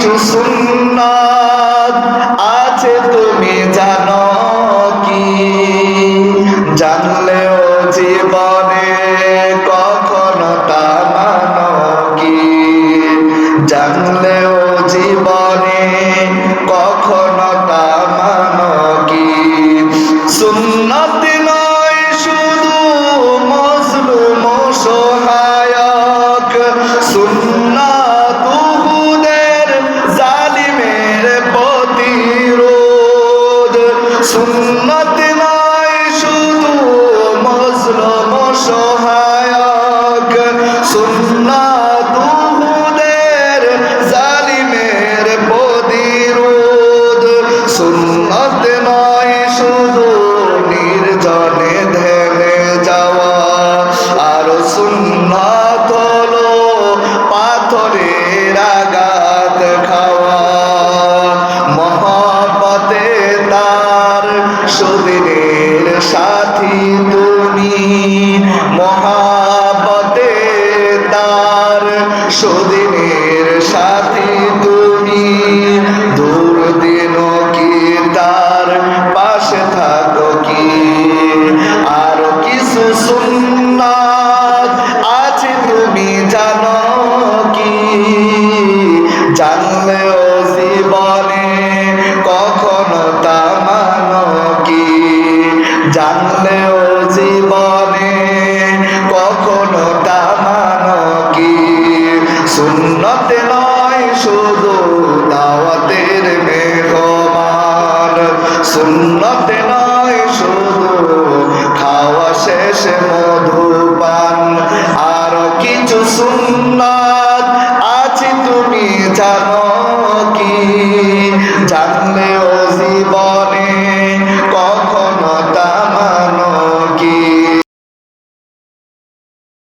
কিছু সুন্নাত আছে তুমি জানো কি? জানলেও জীবনে কখনো তা মানো কি? জানলেও জীবনে কখনো তা মানো কি? সুন্নাত নয় শুধু মজলুম সহায়ক, সুন্নাত উহুদের জালিমের প্রতিরোধ। সুন্নাত নয় শুধু মজলুম সহায়ক, সুন্নাত উহুদের জালিমের প্রতিরোধ। সুন্নাত নয় শুধু নির্জনে ধ্যানে যাওয়া, আর সুন্নাত হলো পাথরের আঘাত খাওয়া। মহব্বতে তার সুদিনের সাথী তুমি, মহব্বতে তার সুদিনের সাথী তুমি। দুর্দিনও কি তার পাশে থাকো কি? আরো কিছু সুন্নাত আছে তুমি জানো কি? জানলেও জীবনে কখনো তা মানো কি? জানলেও জীবনে কখনো তা মানো কি? সুন্নত নয় শুধু দাওয়াতের মেহমান, সুন্নত নয় শুধু খাওয়া শেষে মধুপান। আরো কিছু সুন্নাত